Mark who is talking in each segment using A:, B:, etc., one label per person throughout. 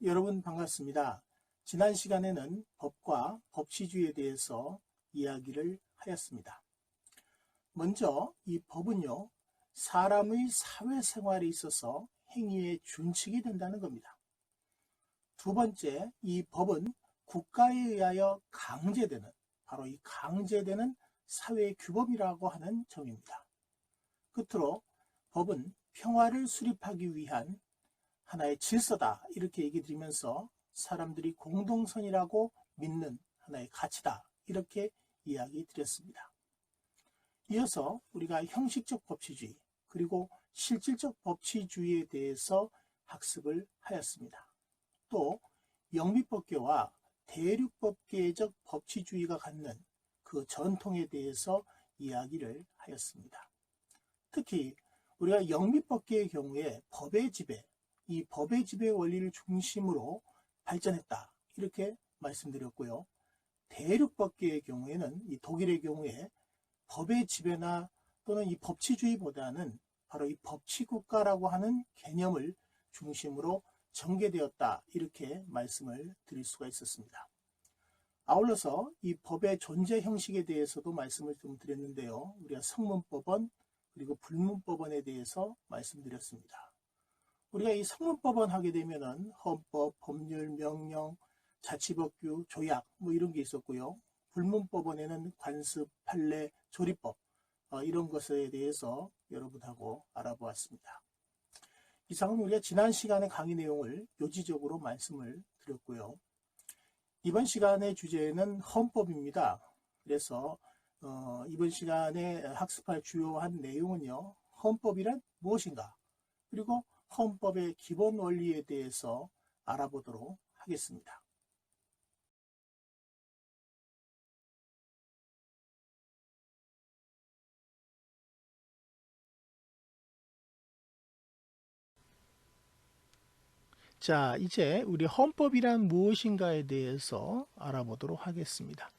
A: 여러분 반갑습니다. 지난 시간에는 법과 법치주의에 대해서 이야기를 하였습니다. 먼저 이 법은요, 사람의 사회생활에 있어서 행위의 준칙이 된다는 겁니다. 두 번째, 이 법은 국가에 의하여 강제되는, 바로 이 강제되는 사회 규범이라고 하는 점입니다. 끝으로 법은 평화를 수립하기 위한 하나의 질서다, 이렇게 얘기 드리면서 사람들이 공동선이라고 믿는 하나의 가치다, 이렇게 이야기 드렸습니다. 이어서 우리가 형식적 법치주의 그리고 실질적 법치주의에 대해서 학습을 하였습니다. 또 영미법계와 대륙법계적 법치주의가 갖는 그 전통에 대해서 이야기를 하였습니다. 특히 우리가 영미법계의 경우에 법의 지배, 이 법의 지배 원리를 중심으로 발전했다, 이렇게 말씀드렸고요. 대륙법계의 경우에는, 이 독일의 경우에 법의 지배나 또는 이 법치주의보다는 바로 이 법치국가라고 하는 개념을 중심으로 전개되었다, 이렇게 말씀을 드릴 수가 있었습니다. 아울러서 이 법의 존재 형식에 대해서도 말씀을 좀 드렸는데요. 우리가 성문법원 그리고 불문법원에 대해서 말씀드렸습니다. 우리가 이 성문법원 하게 되면은 헌법, 법률, 명령, 자치법규, 조약 이런 게 있었고요. 불문법원에는 관습, 판례, 조리법 이런 것에 대해서 여러분하고 알아보았습니다. 이상은 우리가 지난 시간의 강의 내용을 요지적으로 말씀을 드렸고요. 이번 시간의 주제는 헌법입니다. 그래서 이번 시간에 학습할 주요한 내용은요, 헌법이란 무엇인가, 그리고 헌법의 기본 원리에 대해서 알아보도록 하겠습니다. 자, 이제 우리 헌법이란 무엇인가에 대해서 알아보도록 하겠습니다.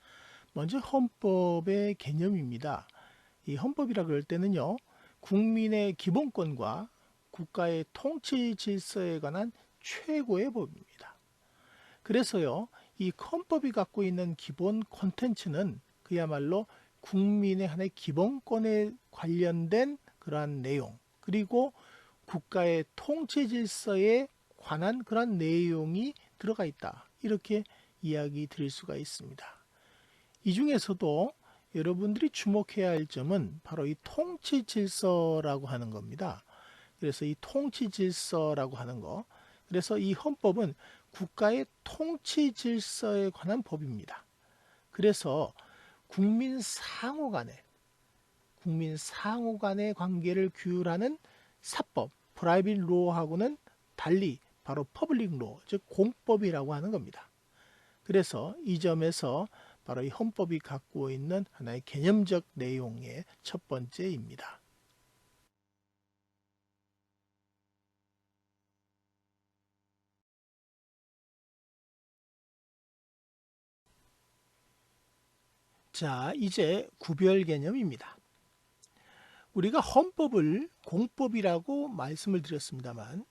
A: 먼저 헌법의 개념입니다. 이 헌법이라 그럴 때는요, 국민의 기본권과 국가의 통치 질서에 관한 최고의 법입니다. 그래서요, 이 헌법이 갖고 있는 기본 콘텐츠는 그야말로 국민의 하나의 기본권에 관련된 그러한 내용, 그리고 국가의 통치 질서에 관한 그런 내용이 들어가 있다, 이렇게 이야기 드릴 수가 있습니다. 이 중에서도 여러분들이 주목해야 할 점은 바로 이 통치 질서라고 하는 겁니다. 그래서 이 통치 질서라고 하는 거, 그래서 이 헌법은 국가의 통치 질서에 관한 법입니다. 그래서 국민 상호 간의 관계를 규율하는 사법, 프라이빗 로하고는 달리 바로 퍼블릭 로, 즉 공법이라고 하는 겁니다. 그래서 이 점에서 바로 이 헌법이 갖고 있는 하나의 개념적 내용의 첫 번째입니다. 자, 이제 구별 개념입니다. 우리가 헌법을 공법이라고 말씀을 드렸습니다만,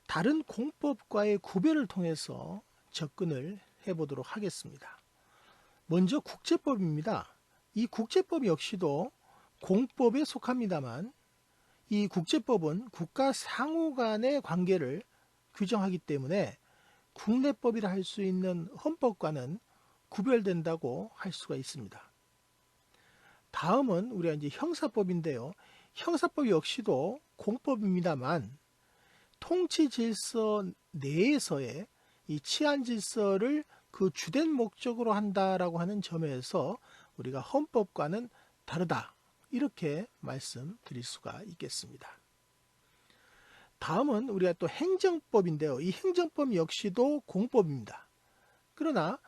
A: 다른 공법과의 구별을 통해서 접근을 해보도록 하겠습니다. 먼저 국제법입니다. 이 국제법 역시도 공법에 속합니다만, 이 국제법은 국가 상호 간의 관계를 규정하기 때문에 국내법이라 할 수 있는 헌법과는 구별된다고 할 수가 있습니다. 다음은 우리가 이제 형사법인데요. 형사법 역시도 공법입니다만, 통치 질서 내에서의 이 치안 질서를 그 주된 목적으로 한다라고 하는 점에서 우리가 헌법과는 다르다, 이렇게 말씀드릴 수가 있겠습니다. 다음은 우리가 또 행정법인데요. 이 행정법 역시도 공법입니다. 그러나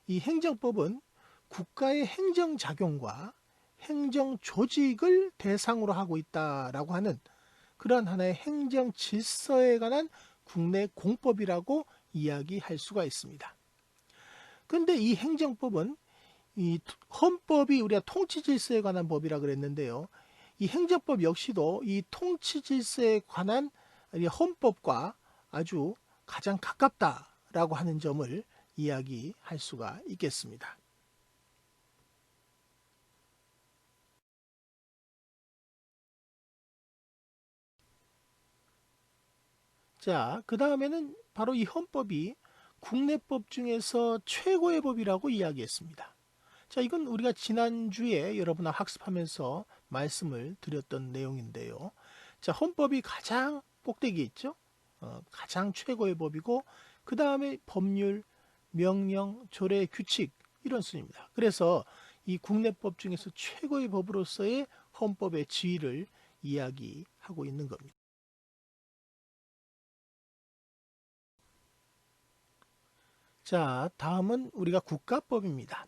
A: 이 행정법은 국가의 행정작용과 행정조직을 대상으로 하고 있다라고 하는 그런 하나의 행정 질서에 관한 국내 공법이라고 이야기할 수가 있습니다. 그런데 이 행정법은 이 헌법이 우리가 통치 질서에 관한 법이라 그랬는데요. 이 행정법 역시도 이 통치 질서에 관한 헌법과 아주 가장 가깝다라고 하는 점을 이야기할 수가 있겠습니다. 자, 그 다음에는 바로 이 헌법이 국내법 중에서 최고의 법이라고 이야기했습니다. 자, 이건 우리가 지난주에 여러분과 학습하면서 말씀을 드렸던 내용인데요. 자, 헌법이 가장 꼭대기에 있죠. 가장 최고의 법이고 그 다음에 법률, 명령, 조례, 규칙 이런 순입니다. 그래서 이 국내법 중에서 최고의 법으로서의 헌법의 지위를 이야기하고 있는 겁니다. 자, 다음은 우리가 국가법입니다.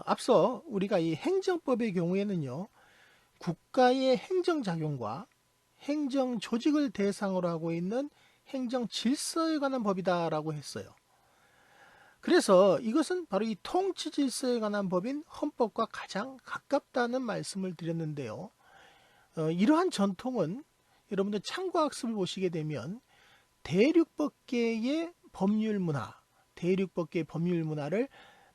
A: 앞서 우리가 이 행정법의 경우에는요, 국가의 행정작용과 행정조직을 대상으로 하고 있는 행정질서에 관한 법이다라고 했어요. 그래서 이것은 바로 이 통치질서에 관한 법인 헌법과 가장 가깝다는 말씀을 드렸는데요. 이러한 전통은 여러분들 참고학습을 보시게 되면 대륙법계의 법률 문화, 대륙법계의 법률 문화를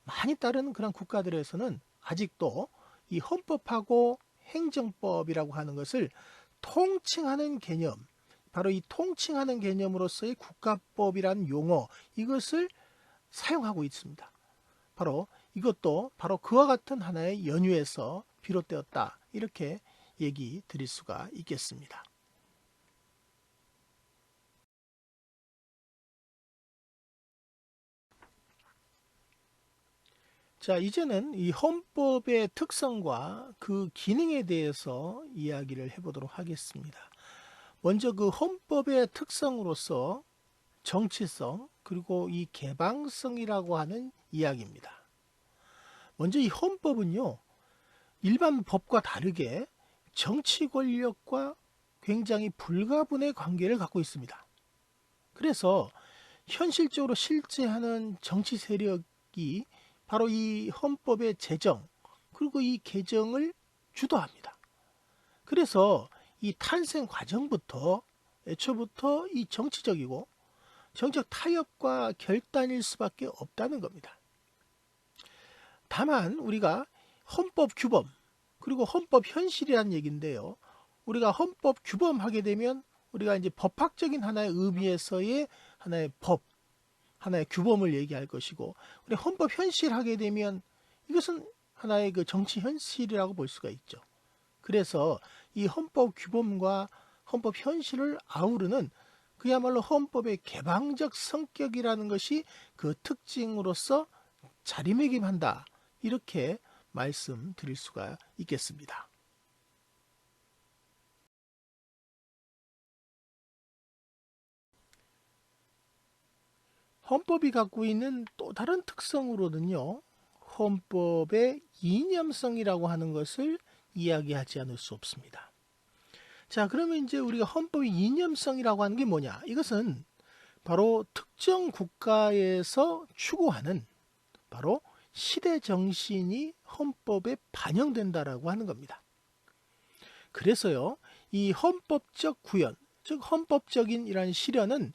A: 많이 따르는 그런 국가들에서는 아직도 이 헌법하고 행정법이라고 하는 것을 통칭하는 개념, 바로 이 통칭하는 개념으로서의 국가법이라는 용어, 이것을 사용하고 있습니다. 바로 이것도 바로 그와 같은 하나의 연유에서 비롯되었다. 이렇게 얘기 드릴 수가 있겠습니다. 자, 이제는 이 헌법의 특성과 그 기능에 대해서 이야기를 해보도록 하겠습니다. 먼저 그 헌법의 특성으로서 정치성 그리고 이 개방성이라고 하는 이야기입니다. 먼저 이 헌법은요, 일반 법과 다르게 정치 권력과 굉장히 불가분의 관계를 갖고 있습니다. 그래서 현실적으로 실제하는 정치 세력이 바로 이 헌법의 제정 그리고 이 개정을 주도합니다. 그래서 이 탄생 과정부터 애초부터 이 정치적이고 정책 타협과 결단일 수밖에 없다는 겁니다. 다만 우리가 헌법 규범 그리고 헌법 현실이라는 얘기인데요. 우리가 헌법 규범하게 되면 우리가 이제 법학적인 하나의 의미에서의 하나의 법, 하나의 규범을 얘기할 것이고, 우리 헌법 현실 하게 되면 이것은 하나의 그 정치 현실이라고 볼 수가 있죠. 그래서 이 헌법 규범과 헌법 현실을 아우르는 그야말로 헌법의 개방적 성격이라는 것이 그 특징으로서 자리매김한다. 이렇게 말씀드릴 수가 있겠습니다. 헌법이 갖고 있는 또 다른 특성으로는요, 헌법의 이념성이라고 하는 것을 이야기하지 않을 수 없습니다. 자, 그러면 이제 우리가 헌법의 이념성이라고 하는 게 뭐냐? 이것은 바로 특정 국가에서 추구하는 바로 시대 정신이 헌법에 반영된다라고 하는 겁니다. 그래서요, 이 헌법적 구현, 즉 헌법적인 이런 실현은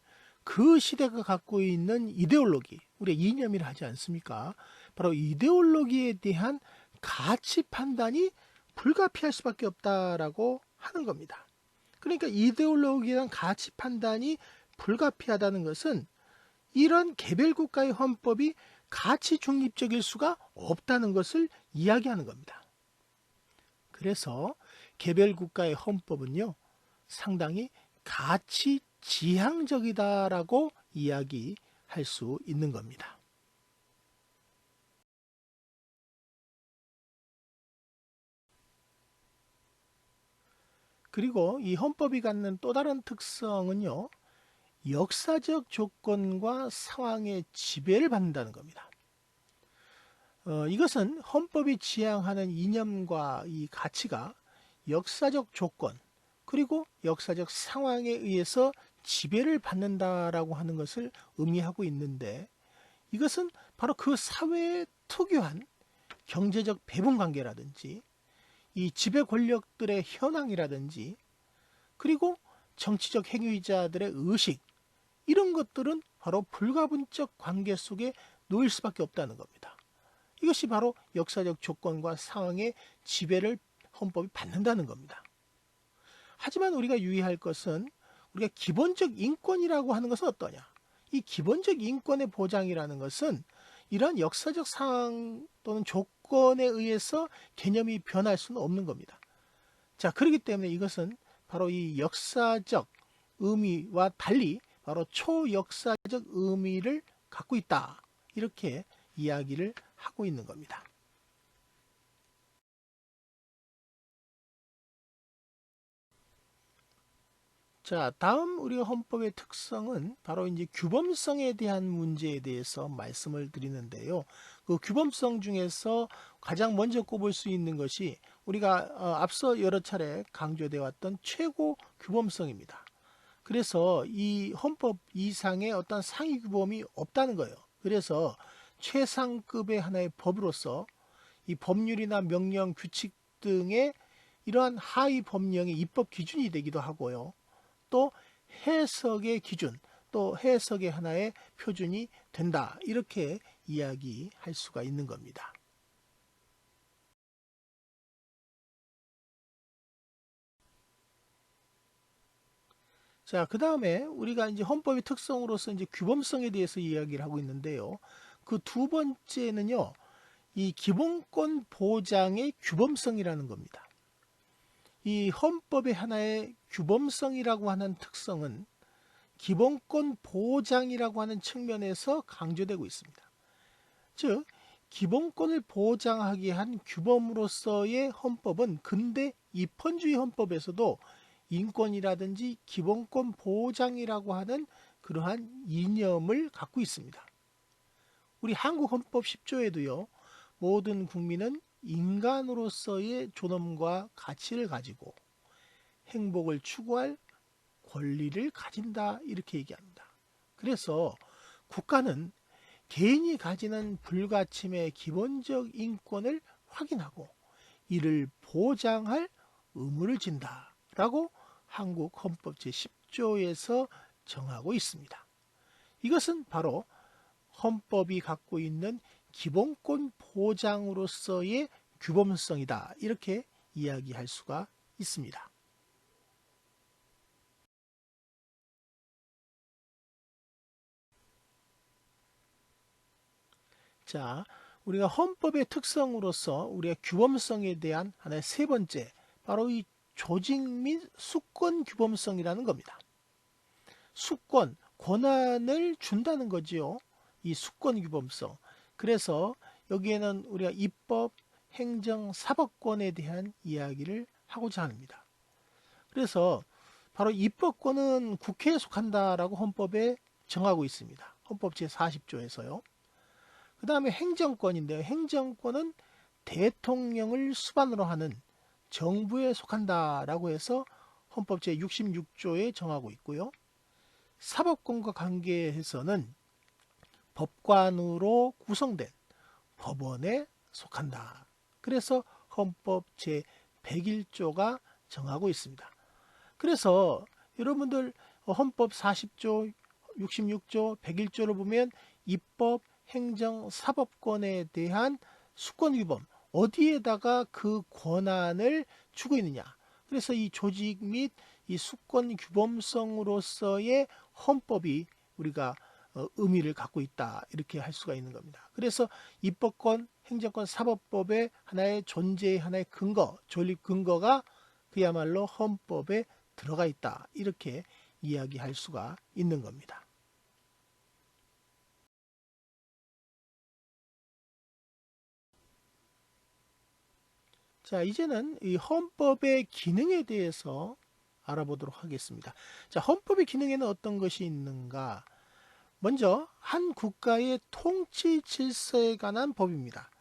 A: 그 시대가 갖고 있는 이데올로기, 우리가 이념이라 하지 않습니까? 바로 이데올로기에 대한 가치 판단이 불가피할 수밖에 없다라고 하는 겁니다. 그러니까 이데올로기에 대한 가치 판단이 불가피하다는 것은 이런 개별 국가의 헌법이 가치 중립적일 수가 없다는 것을 이야기하는 겁니다. 그래서 개별 국가의 헌법은요, 상당히 가치 지향적이다라고 이야기할 수 있는 겁니다. 그리고 이 헌법이 갖는 또 다른 특성은요, 역사적 조건과 상황의 지배를 받는다는 겁니다. 이것은 헌법이 지향하는 이념과 이 가치가 역사적 조건 그리고 역사적 상황에 의해서 지배를 받는다라고 하는 것을 의미하고 있는데, 이것은 바로 그 사회의 특유한 경제적 배분 관계라든지 이 지배 권력들의 현황이라든지 그리고 정치적 행위자들의 의식, 이런 것들은 바로 불가분적 관계 속에 놓일 수밖에 없다는 겁니다. 이것이 바로 역사적 조건과 상황의 지배를 헌법이 받는다는 겁니다. 하지만 우리가 유의할 것은 우리가 기본적 인권이라고 하는 것은 어떠냐? 이 기본적 인권의 보장이라는 것은 이러한 역사적 상황 또는 조건에 의해서 개념이 변할 수는 없는 겁니다. 자, 그렇기 때문에 이것은 바로 이 역사적 의미와 달리 바로 초역사적 의미를 갖고 있다. 이렇게 이야기를 하고 있는 겁니다. 자, 다음 우리가 헌법의 특성은 바로 이제 규범성에 대한 문제에 대해서 말씀을 드리는데요. 그 규범성 중에서 가장 먼저 꼽을 수 있는 것이 우리가 앞서 여러 차례 강조되어 왔던 최고 규범성입니다. 그래서 이 헌법 이상의 어떤 상위 규범이 없다는 거예요. 그래서 최상급의 하나의 법으로서 이 법률이나 명령, 규칙 등의 이러한 하위 법령의 입법 기준이 되기도 하고요. 또 해석의 기준, 또 해석의 하나의 표준이 된다. 이렇게 이야기할 수가 있는 겁니다. 자, 그 다음에 우리가 이제 헌법의 특성으로서 이제 규범성에 대해서 이야기를 하고 있는데요. 그 두 번째는요, 이 기본권 보장의 규범성이라는 겁니다. 이 헌법의 하나의 규범성이라고 하는 특성은 기본권 보장이라고 하는 측면에서 강조되고 있습니다. 즉, 기본권을 보장하기 위한 규범으로서의 헌법은 근대 입헌주의 헌법에서도 인권이라든지 기본권 보장이라고 하는 그러한 이념을 갖고 있습니다. 우리 한국 헌법 10조에도요. 모든 국민은 인간으로서의 존엄과 가치를 가지고 행복을 추구할 권리를 가진다 이렇게 얘기합니다. 그래서 국가는 개인이 가지는 불가침의 기본적 인권을 확인하고 이를 보장할 의무를 진다라고 한국 헌법 제10조에서 정하고 있습니다. 이것은 바로 헌법이 갖고 있는 기본권 보장으로서의 규범성이다 이렇게 이야기할 수가 있습니다. 자, 우리가 헌법의 특성으로서 우리가 규범성에 대한 하나의 세 번째, 바로 이 조직 및 수권 규범성이라는 겁니다. 수권, 권한을 준다는 거지요. 이 수권 규범성. 그래서 여기에는 우리가 입법, 행정, 사법권에 대한 이야기를 하고자 합니다. 그래서 바로 입법권은 국회에 속한다라고 헌법에 정하고 있습니다. 헌법 제40조에서요. 그 다음에 행정권인데요. 행정권은 대통령을 수반으로 하는 정부에 속한다라고 해서 헌법 제66조에 정하고 있고요. 사법권과 관계해서는 법관으로 구성된 법원에 속한다. 그래서 헌법 제101조가 정하고 있습니다. 그래서 여러분들 헌법 40조, 66조, 101조를 보면 입법, 행정, 사법권에 대한 수권 규범, 어디에다가 그 권한을 주고 있느냐. 그래서 이 조직 및 이 수권 규범성으로서의 헌법이 우리가 의미를 갖고 있다. 이렇게 할 수가 있는 겁니다. 그래서 입법권, 행정권, 사법법의 하나의 존재의 하나의 근거, 존립 근거가 그야말로 헌법에 들어가 있다. 이렇게 이야기할 수가 있는 겁니다. 자, 이제는 이 헌법의 기능에 대해서 알아보도록 하겠습니다. 자, 헌법의 기능에는 어떤 것이 있는가? 먼저 한 국가의 통치 질서에 관한 법입니다.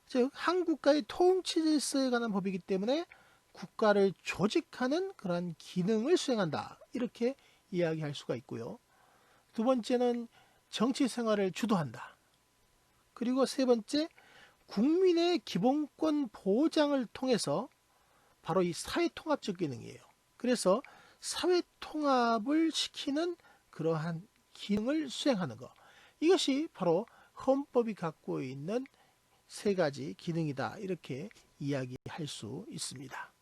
A: 즉, 한 국가의 통치 질서에 관한 법이기 때문에 국가를 조직하는 그러한 기능을 수행한다. 이렇게 이야기할 수가 있고요. 두 번째는 정치 생활을 주도한다. 그리고 세 번째, 국민의 기본권 보장을 통해서 바로 이 사회통합적 기능이에요. 그래서 사회통합을 시키는 그러한 기능을 수행하는 것. 이것이 바로 헌법이 갖고 있는 세 가지 기능이다. 이렇게 이야기할 수 있습니다.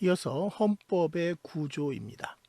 A: 이어서 헌법의 구조입니다.